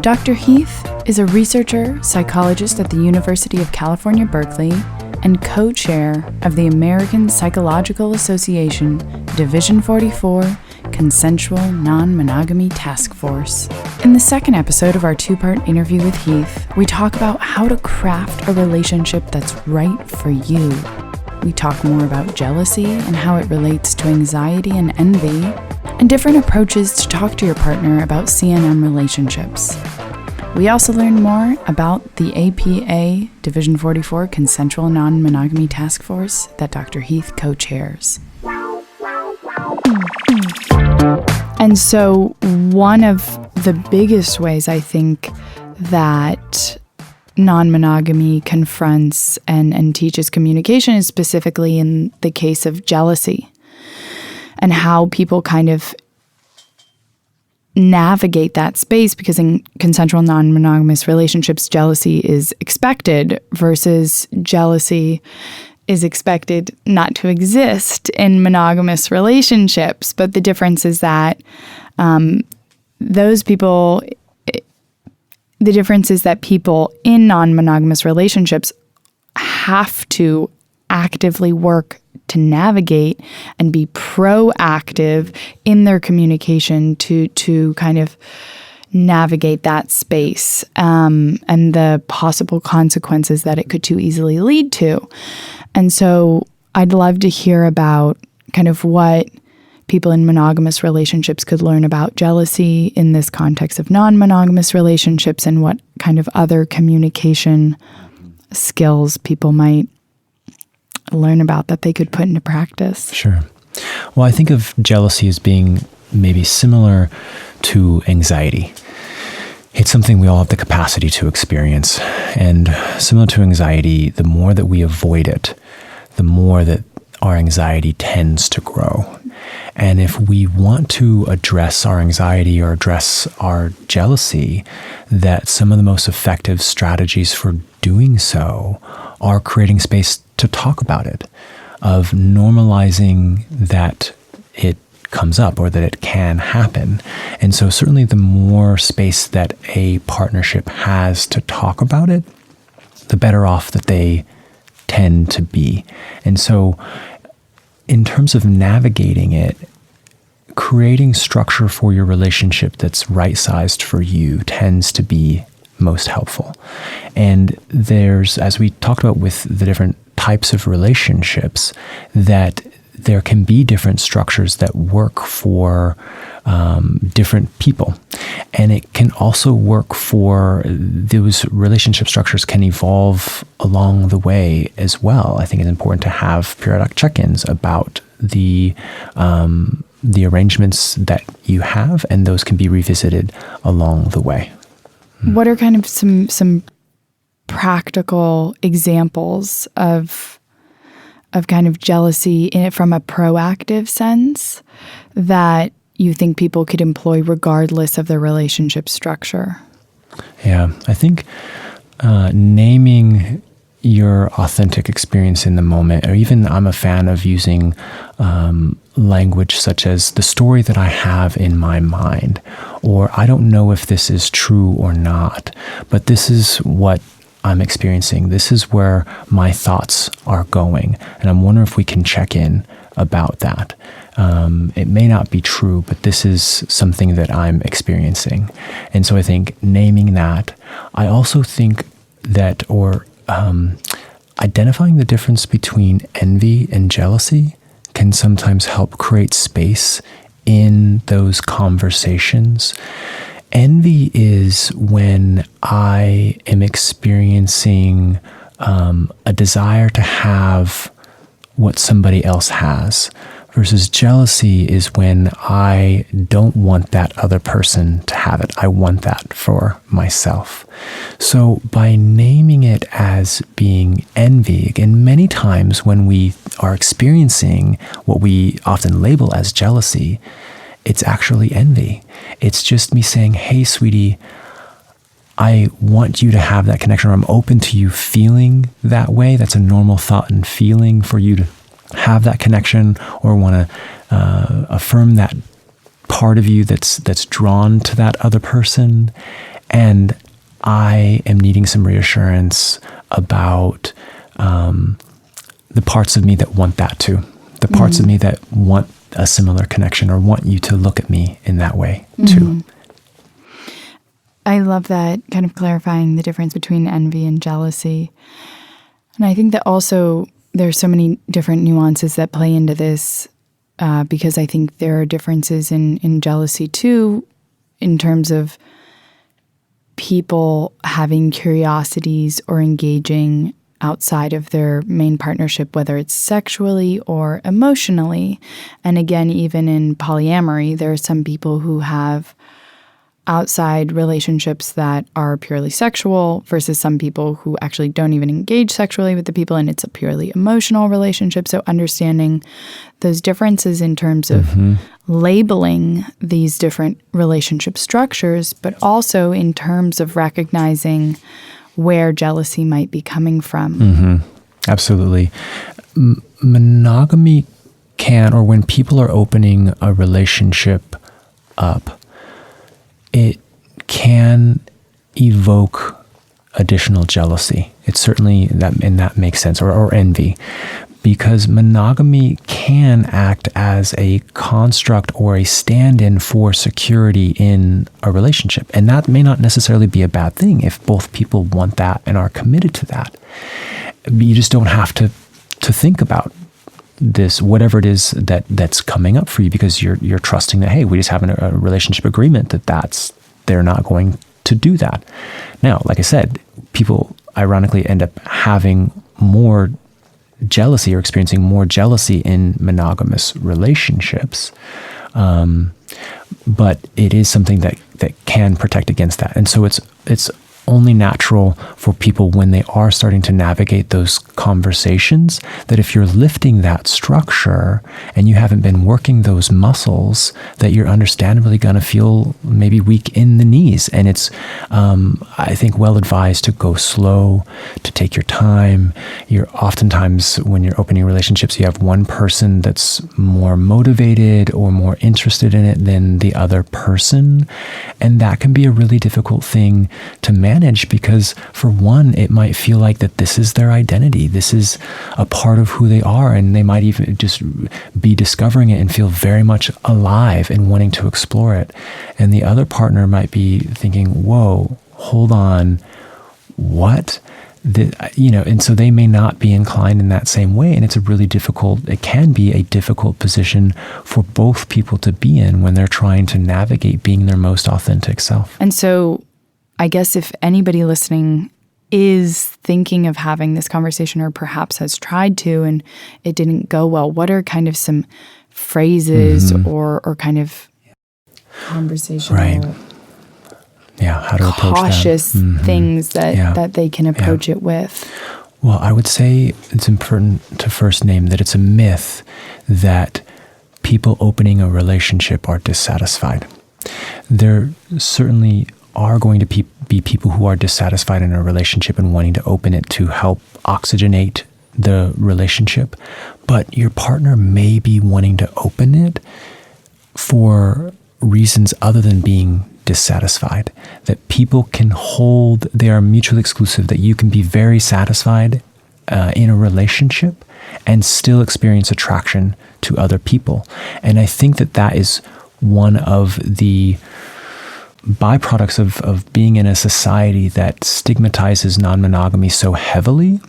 Dr. Heath is a researcher, psychologist at the University of California, Berkeley, and co-chair of the American Psychological Association Division 44 Consensual Non-monogamy Task Force. In the second episode of our two-part interview with Heath, we talk about how to craft a relationship that's right for you. We talk more about jealousy and how it relates to anxiety and envy, and different approaches to talk to your partner about CNM relationships. We also learn more about the APA Division 44 Consensual Non-monogamy Task Force that Dr. Heath co-chairs. And so one of the biggest ways I think that non-monogamy confronts and teaches communication is specifically in the case of jealousy and how people kind of navigate that space, because in consensual non-monogamous relationships, jealousy is expected versus jealousy is expected not to exist in monogamous relationships. But the difference is that people in non-monogamous relationships have to actively work to navigate and be proactive in their communication to kind of navigate that space and the possible consequences that it could too easily lead to. And so I'd love to hear about kind of what people in monogamous relationships could learn about jealousy in this context of non-monogamous relationships, and what kind of other communication skills people might learn about that they could put into practice. Sure. Well, I think of jealousy as being maybe similar to anxiety. It's something we all have the capacity to experience. And similar to anxiety, the more that we avoid it, the more that our anxiety tends to grow. And if we want to address our anxiety or address our jealousy, that some of the most effective strategies for doing so are creating space to talk about it, of normalizing that it comes up or that it can happen. And so certainly the more space that a partnership has to talk about it, the better off that they tend to be. And so in terms of navigating it, creating structure for your relationship that's right-sized for you tends to be most helpful. And there's, as we talked about with the different types of relationships, that there can be different structures that work for different people. And it can also work for those relationship structures can evolve along the way as well. I think it's important to have periodic check-ins about the arrangements that you have, and those can be revisited along the way. What are kind of some practical examples of kind of jealousy in it from a proactive sense that you think people could employ regardless of their relationship structure? Yeah, I think naming your authentic experience in the moment, or even I'm a fan of using language such as the story that I have in my mind, or I don't know if this is true or not, but this is what I'm experiencing. This is where my thoughts are going. And I'm wondering if we can check in about that. It may not be true, but this is something that I'm experiencing. And so I think naming that, I also think that, identifying the difference between envy and jealousy can sometimes help create space in those conversations. Envy is when I am experiencing a desire to have what somebody else has, versus jealousy is when I don't want that other person to have it. I want that for myself. So by naming it as being envy, again, many times when we are experiencing what we often label as jealousy, it's actually envy. It's just me saying, hey, sweetie, I want you to have that connection, or I'm open to you feeling that way. That's a normal thought and feeling for you to have that connection, or want to affirm that part of you that's drawn to that other person. And I am needing some reassurance about the parts of me that want that too. The parts of me that want a similar connection or want you to look at me in that way too. I love that, kind of clarifying the difference between envy and jealousy. And I think that also there's so many different nuances that play into this because I think there are differences in jealousy too, in terms of people having curiosities or engaging outside of their main partnership, whether it's sexually or emotionally. And again, even in polyamory, there are some people who have outside relationships that are purely sexual versus some people who actually don't even engage sexually with the people and it's a purely emotional relationship. So understanding those differences in terms of labeling these different relationship structures, but also in terms of recognizing where jealousy might be coming from. Absolutely. Monogamy can, or when people are opening a relationship up, it can evoke additional jealousy. It's certainly that makes sense, or envy, because monogamy can act as a construct or a stand-in for security in a relationship. And that may not necessarily be a bad thing if both people want that and are committed to that. You just don't have to think about this, whatever it is that's coming up for you, because you're trusting that, hey, we just have a relationship agreement that they're not going to do that. Now, like I said, people ironically end up having more jealousy or experiencing more jealousy in monogamous relationships. But it is something that can protect against that. And so it's only natural for people when they are starting to navigate those conversations that if you're lifting that structure and you haven't been working those muscles, that you're understandably going to feel maybe weak in the knees. And it's, I think, well advised to go slow, to take your time. You're oftentimes, when you're opening relationships, you have one person that's more motivated or more interested in it than the other person. And that can be a really difficult thing to manage, because for one, it might feel like that this is their identity. This is a part of who they are, and they might even just be discovering it and feel very much alive and wanting to explore it. And the other partner might be thinking, whoa, hold on, what? And so they may not be inclined in that same way. And it can be a difficult position for both people to be in when they're trying to navigate being their most authentic self. And so I guess if anybody listening is thinking of having this conversation or perhaps has tried to and it didn't go well, what are kind of some phrases or kind of conversational, how to approach cautious things that they can approach it with? Well, I would say it's important to first name that it's a myth that people opening a relationship are dissatisfied. There certainly are going to be people who are dissatisfied in a relationship and wanting to open it to help oxygenate the relationship, but your partner may be wanting to open it for reasons other than being dissatisfied. That people can they are mutually exclusive, that you can be very satisfied in a relationship and still experience attraction to other people. And I think that is one of the byproducts of being in a society that stigmatizes non-monogamy so heavily,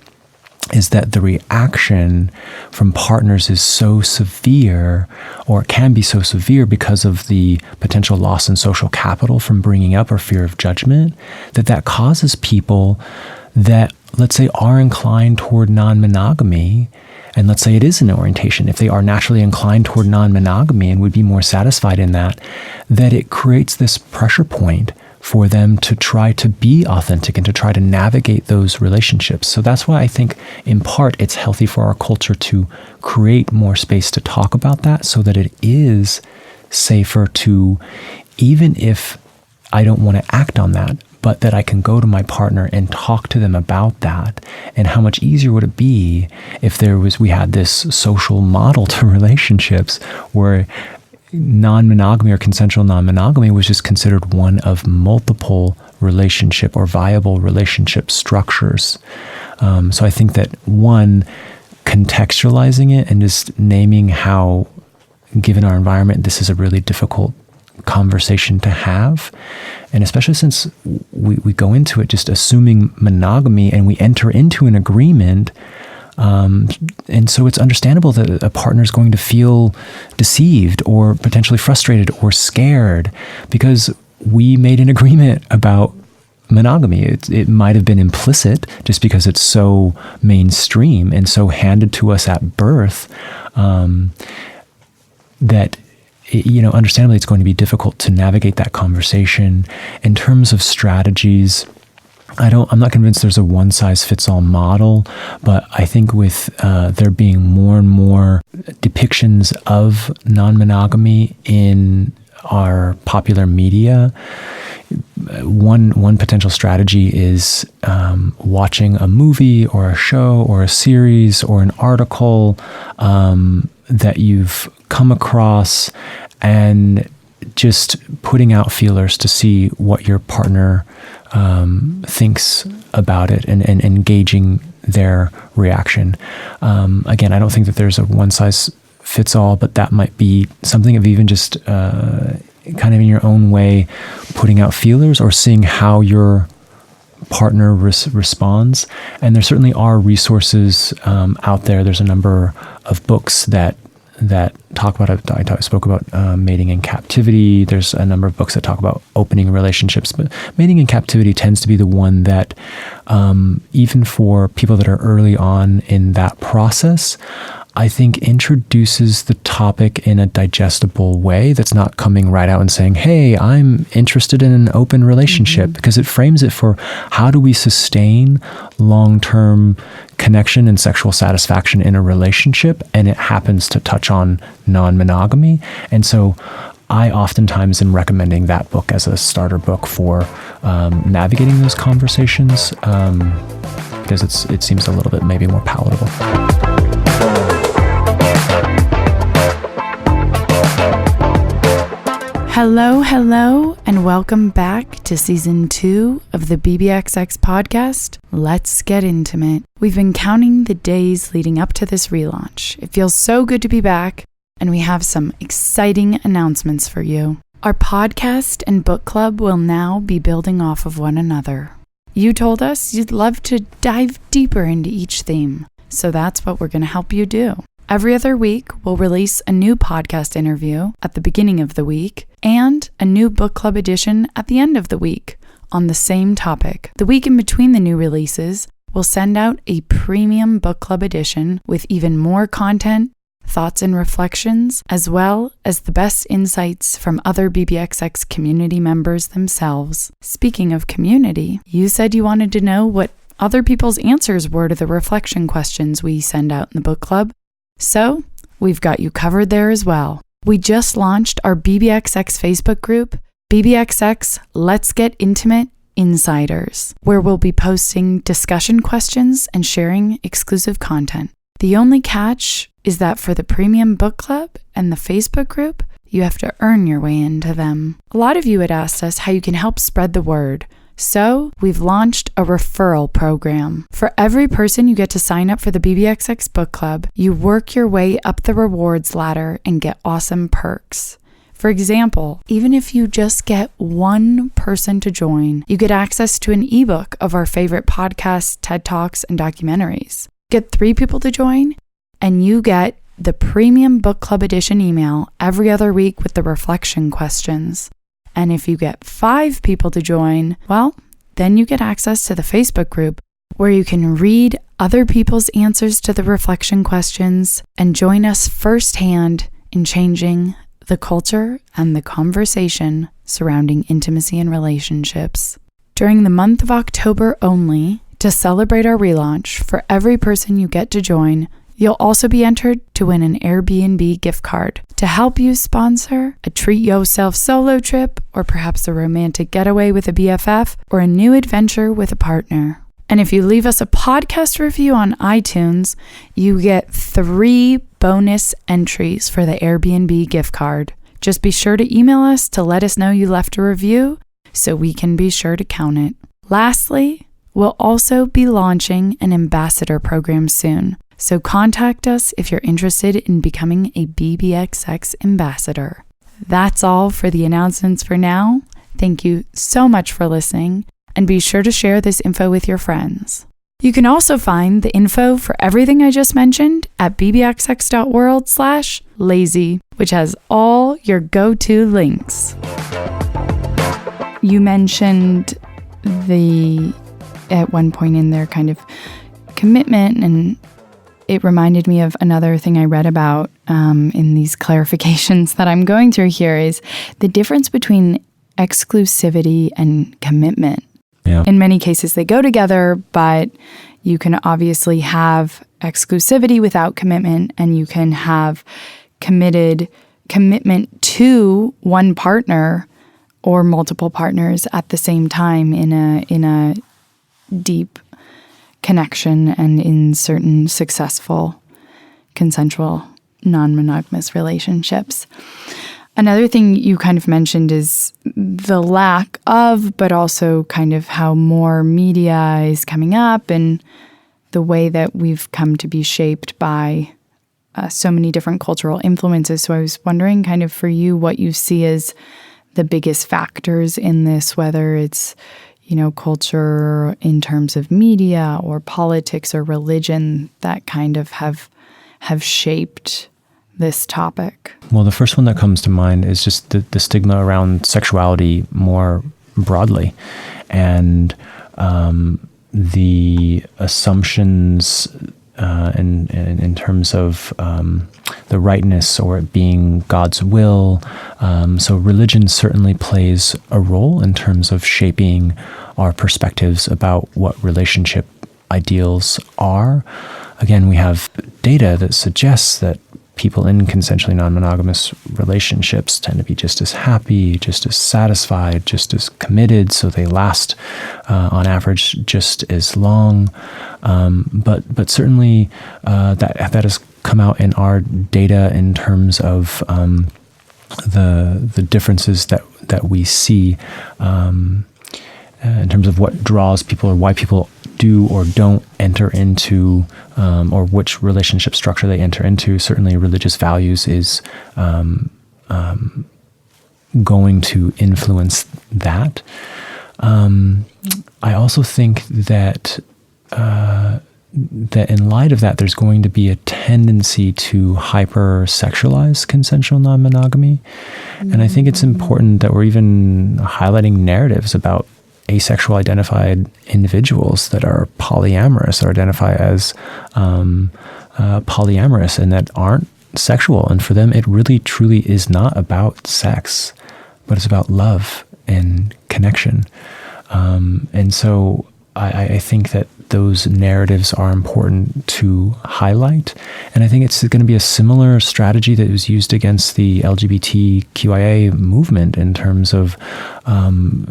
is that the reaction from partners is so severe, or it can be so severe because of the potential loss in social capital from bringing up or fear of judgment, that causes people that, let's say, are inclined toward non-monogamy, and let's say it is an orientation, if they are naturally inclined toward non-monogamy and would be more satisfied in that it creates this pressure point for them to try to be authentic and to try to navigate those relationships. So that's why I think, in part, it's healthy for our culture to create more space to talk about that, so that it is safer to, even if I don't want to act on that, but that I can go to my partner and talk to them about that. And how much easier would it be if we had this social model to relationships where non-monogamy or consensual non-monogamy was just considered one of multiple relationship or viable relationship structures. So I think that one, contextualizing it and just naming how, given our environment, this is a really difficult conversation to have. And especially since we go into it just assuming monogamy and we enter into an agreement. And so it's understandable that a partner is going to feel deceived or potentially frustrated or scared because we made an agreement about monogamy. It might have been implicit just because it's so mainstream and so handed to us at birth, that, understandably it's going to be difficult to navigate that conversation. In terms of strategies, I'm not convinced there's a one-size-fits-all model, but I think with there being more and more depictions of non-monogamy in our popular media, one potential strategy is watching a movie or a show or a series or an article that you've come across and just putting out feelers to see what your partner thinks about it and engaging their reaction. Again, I don't think that there's a one-size-fits-all, but that might be something of even just kind of in your own way putting out feelers or seeing how your partner responds. And there certainly are resources out there. There's a number of books that talk about, I spoke about mating in captivity. There's a number of books that talk about opening relationships, but mating in captivity tends to be the one that, even for people that are early on in that process, I think introduces the topic in a digestible way that's not coming right out and saying, hey, I'm interested in an open relationship, because it frames it for how do we sustain long-term connection and sexual satisfaction in a relationship, and it happens to touch on non-monogamy. And so I oftentimes am recommending that book as a starter book for navigating those conversations, because it seems a little bit maybe more palatable. Hello, and welcome back to Season 2 of the BBXX podcast, Let's Get Intimate. We've been counting the days leading up to this relaunch. It feels so good to be back, and we have some exciting announcements for you. Our podcast and book club will now be building off of one another. You told us you'd love to dive deeper into each theme, so that's what we're going to help you do. Every other week, we'll release a new podcast interview at the beginning of the week and a new book club edition at the end of the week on the same topic. The week in between the new releases, we'll send out a premium book club edition with even more content, thoughts and reflections, as well as the best insights from other BBXX community members themselves. Speaking of community, you said you wanted to know what other people's answers were to the reflection questions we send out in the book club. So, we've got you covered there as well. We just launched our BBXX Facebook group, BBXX Let's Get Intimate Insiders, where we'll be posting discussion questions and sharing exclusive content. The only catch is that for the premium book club and the Facebook group, you have to earn your way into them. A lot of you had asked us how you can help spread the word. So, we've launched a referral program. For every person you get to sign up for the BBXX book club, you work your way up the rewards ladder and get awesome perks. For example, even if you just get one person to join, you get access to an ebook of our favorite podcasts, TED Talks, and documentaries. Get 3 people to join, and you get the premium book club edition email every other week with the reflection questions. And if you get 5 people to join, well, then you get access to the Facebook group where you can read other people's answers to the reflection questions and join us firsthand in changing the culture and the conversation surrounding intimacy and relationships. During the month of October only, to celebrate our relaunch, for every person you get to join, you'll also be entered to win an Airbnb gift card to help you sponsor a treat yourself solo trip, or perhaps a romantic getaway with a BFF, or a new adventure with a partner. And if you leave us a podcast review on iTunes, you get 3 bonus entries for the Airbnb gift card. Just be sure to email us to let us know you left a review so we can be sure to count it. Lastly, we'll also be launching an ambassador program soon, so contact us if you're interested in becoming a BBXX ambassador. That's all for the announcements for now. Thank you so much for listening, and be sure to share this info with your friends. You can also find the info for everything I just mentioned at bbxx.world/lazy, which has all your go-to links. You mentioned at one point in there, kind of commitment, and it reminded me of another thing I read about in these clarifications that I'm going through here is the difference between exclusivity and commitment. Yeah. In many cases, they go together, but you can obviously have exclusivity without commitment, and you can have commitment to one partner or multiple partners at the same time in a deep connection and in certain successful, consensual, non-monogamous relationships. Another thing you kind of mentioned is the lack of, but also kind of how more media is coming up and the way that we've come to be shaped by so many different cultural influences. So I was wondering kind of for you what you see as the biggest factors in this, whether it's culture in terms of media or politics or religion that kind of have shaped this topic. Well, the first one that comes to mind is just the stigma around sexuality more broadly, and the assumptions in terms of the rightness or it being God's will. So religion certainly plays a role in terms of shaping our perspectives about what relationship ideals are. Again, we have data that suggests that people in consensually non-monogamous relationships tend to be just as happy, just as satisfied, just as committed, so they last on average just as long. But certainly that has come out in our data in terms of the differences that we see in terms of what draws people or why people do or don't enter into, or which relationship structure they enter into. Certainly religious values is going to influence that. I also think that in light of that, there's going to be a tendency to hyper-sexualize consensual non-monogamy. And I think it's important that we're even highlighting narratives about asexual identified individuals that are polyamorous or identify as polyamorous and that aren't sexual. And for them, it really truly is not about sex, but it's about love and connection. And so I think that those narratives are important to highlight. And I think it's going to be a similar strategy that was used against the LGBTQIA movement in terms of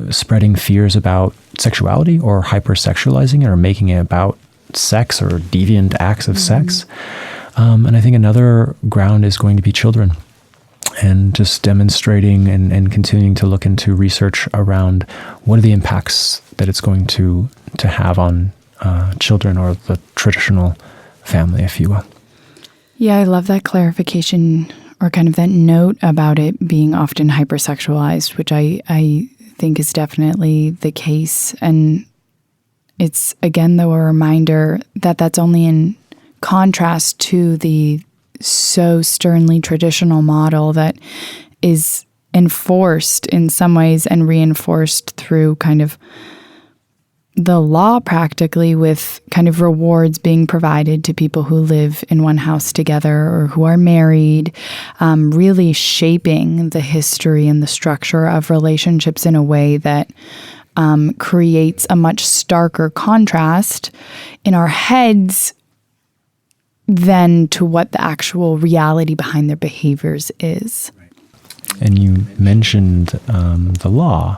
spreading fears about sexuality or hypersexualizing it or making it about sex or deviant acts of sex. And I think another ground is going to be children, and just demonstrating and continuing to look into research around what are the impacts that it's going to have on children or the traditional family, if you will. Yeah, I love that clarification or kind of that note about it being often hypersexualized, which I think is definitely the case. And it's, again, though, a reminder that that's only in contrast to the so sternly traditional model that is enforced in some ways and reinforced through kind of the law practically, with kind of rewards being provided to people who live in one house together or who are married, really shaping the history and the structure of relationships in a way that creates a much starker contrast in our heads than to what the actual reality behind their behaviors is. And you mentioned the law.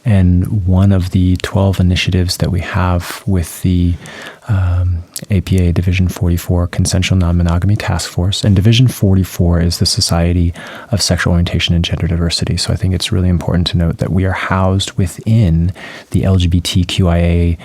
And one of the 12 initiatives that we have with the APA Division 44 Consensual Non-monogamy Task Force, and Division 44 is the Society of Sexual Orientation and Gender Diversity. So I think it's really important to note that we are housed within the LGBTQIA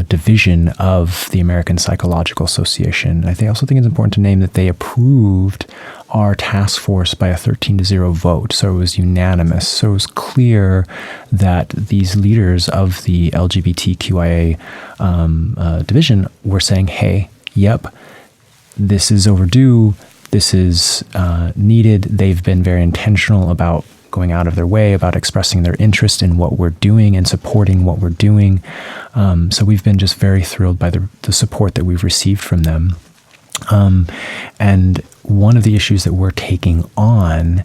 division of the American Psychological Association. I also think it's important to name that they approved our task force by a 13-0 vote. So it was unanimous. So it was clear that these leaders of the LGBTQIA division were saying, hey, yep, this is overdue. This is needed. They've been very intentional about going out of their way, about expressing their interest in what we're doing and supporting what we're doing. So we've been just very thrilled by the support that we've received from them. And one of the issues that we're taking on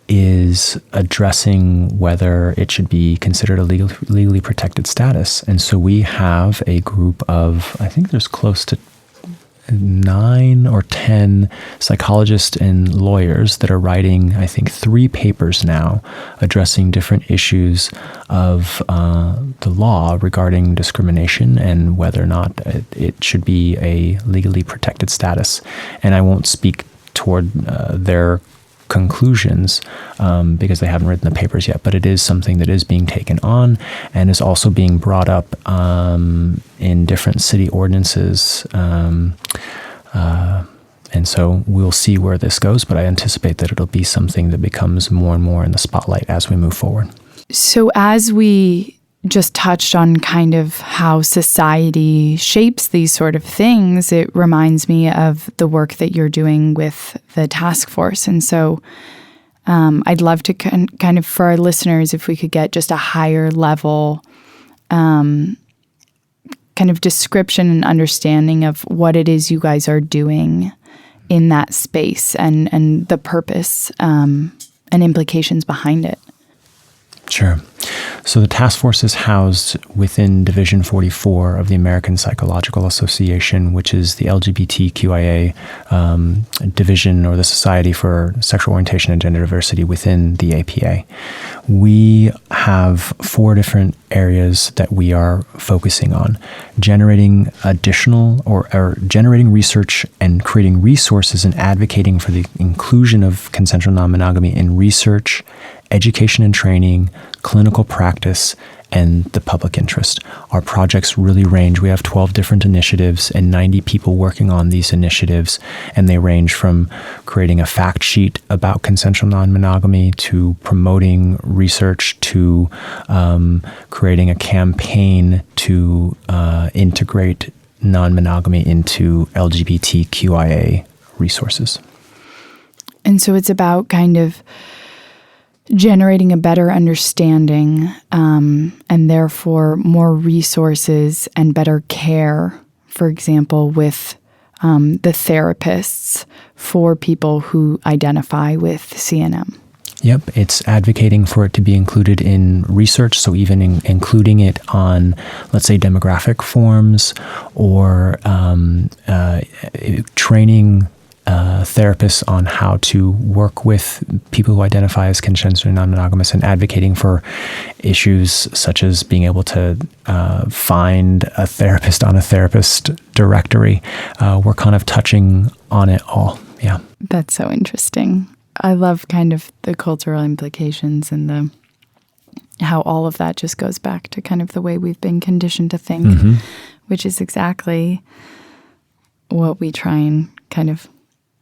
is addressing whether it should be considered a legally protected status. And so we have a group of, I think there's close to 9 or 10 psychologists and lawyers that are writing, I think, 3 papers now addressing different issues of the law regarding discrimination and whether or not it should be a legally protected status. And I won't speak toward their conclusions because they haven't written the papers yet, but it is something that is being taken on and is also being brought up in different city ordinances. And so we'll see where this goes, but I anticipate that it'll be something that becomes more and more in the spotlight as we move forward. So as we just touched on kind of how society shapes these sort of things, it reminds me of the work that you're doing with the task force. And so I'd love to kind of, for our listeners, if we could get just a higher level kind of description and understanding of what it is you guys are doing in that space and the purpose and implications behind it. Sure. So the task force is housed within Division 44 of the American Psychological Association, which is the LGBTQIA division, or the Society for Sexual Orientation and Gender Diversity within the APA. We have 4 different areas that we are focusing on: generating additional or generating research and creating resources and advocating for the inclusion of consensual non-monogamy in research, education and training, clinical practice, and the public interest. Our projects really range. We have 12 different initiatives and 90 people working on these initiatives, and they range from creating a fact sheet about consensual non-monogamy to promoting research to creating a campaign to integrate non-monogamy into LGBTQIA resources. And so it's about kind of generating a better understanding and therefore more resources and better care, for example, with the therapists for people who identify with CNM. Yep, it's advocating for it to be included in research, so even including it on, let's say, demographic forms or training therapists on how to work with people who identify as consensually non-monogamous, and advocating for issues such as being able to find a therapist on a therapist directory. We're kind of touching on it all. Yeah. That's so interesting. I love kind of the cultural implications and how all of that just goes back to kind of the way we've been conditioned to think, which is exactly what we try and kind of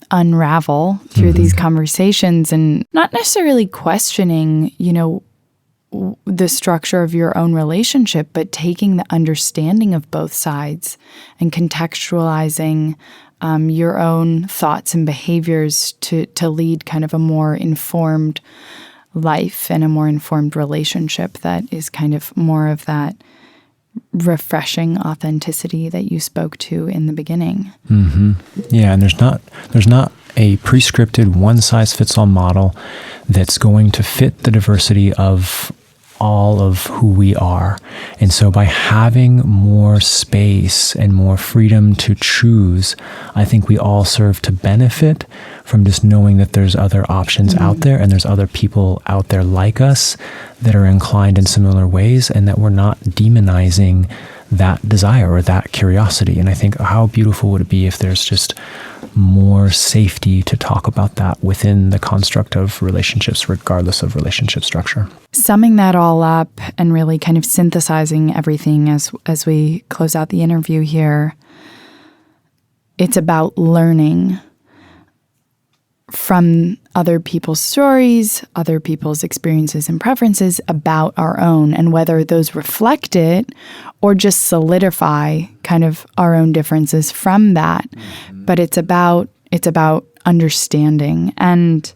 unravel through these conversations, and not necessarily questioning, the structure of your own relationship, but taking the understanding of both sides and contextualizing your own thoughts and behaviors to lead kind of a more informed life and a more informed relationship that is kind of more of that refreshing authenticity that you spoke to in the beginning. Yeah, and there's not a prescripted one-size-fits-all model that's going to fit the diversity of all of who we are. And so by having more space and more freedom to choose, I think we all serve to benefit from just knowing that there's other options out there, and there's other people out there like us that are inclined in similar ways, and that we're not demonizing that desire or that curiosity. And I think how beautiful would it be if there's just more safety to talk about that within the construct of relationships, regardless of relationship structure. Summing that all up and really kind of synthesizing everything as we close out the interview here, it's about learning from other people's stories, other people's experiences and preferences about our own, and whether those reflect it or just solidify kind of our own differences from that. But it's about understanding. And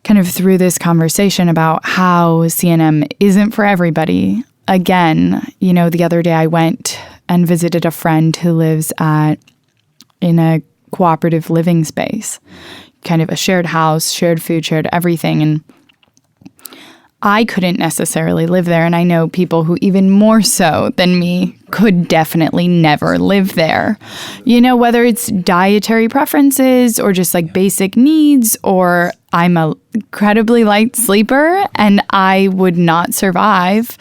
kind of through this conversation about how CNM isn't for everybody, again, the other day I went and visited a friend who lives in a cooperative living space, kind of a shared house, shared food, shared everything. And I couldn't necessarily live there. And I know people who even more so than me could definitely never live there. Whether it's dietary preferences or just like basic needs, or I'm a incredibly light sleeper and I would not survive.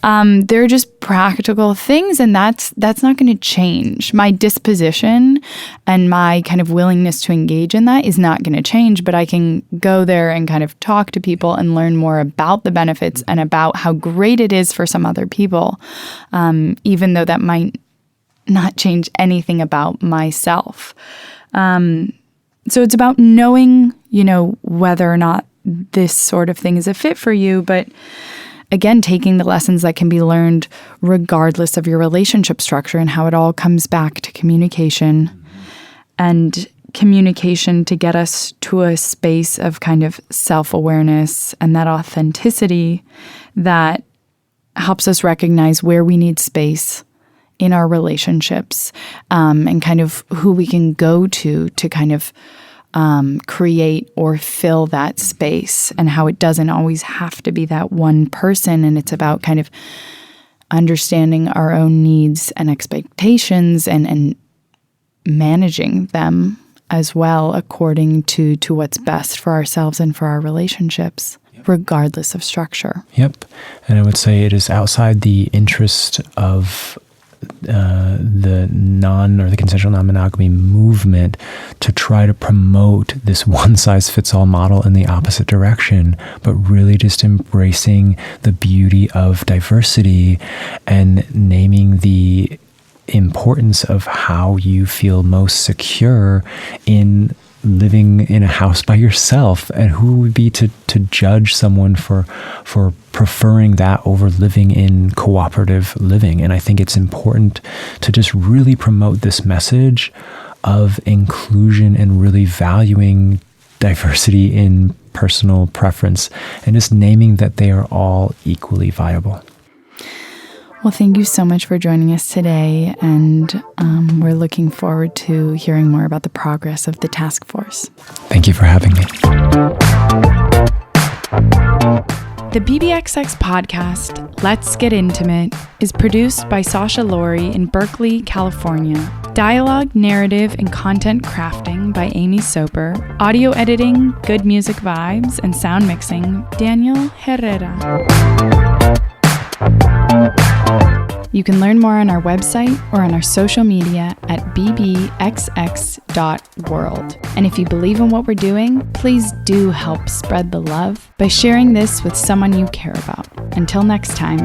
They're just practical things, and that's not going to change. My disposition and my kind of willingness to engage in that is not going to change, but I can go there and kind of talk to people and learn more about the benefits and about how great it is for some other people, even though that might not change anything about myself. So it's about knowing, whether or not this sort of thing is a fit for you, but again, taking the lessons that can be learned regardless of your relationship structure, and how it all comes back to communication, and communication to get us to a space of kind of self-awareness and that authenticity that helps us recognize where we need space in our relationships, and kind of who we can go to kind of create or fill that space, and how it doesn't always have to be that one person. And it's about kind of understanding our own needs and expectations and managing them as well according to what's best for ourselves and for our relationships, regardless of structure. Yep. And I would say it is outside the interest of the consensual non-monogamy movement to try to promote this one-size-fits-all model in the opposite direction, but really just embracing the beauty of diversity and naming the importance of how you feel most secure in living in a house by yourself. And who would be to judge someone for preferring that over living in cooperative living? And I think it's important to just really promote this message of inclusion and really valuing diversity in personal preference, and just naming that they are all equally viable. Well, thank you so much for joining us today, and we're looking forward to hearing more about the progress of the task force. Thank you for having me. The BBXX podcast, Let's Get Intimate, is produced by Sasha Laurie in Berkeley, California. Dialogue, narrative, and content crafting by Amy Soper. Audio editing, Good Music Vibes, and sound mixing, Daniel Herrera. You can learn more on our website or on our social media at bbxx.world. And if you believe in what we're doing, please do help spread the love by sharing this with someone you care about. Until next time.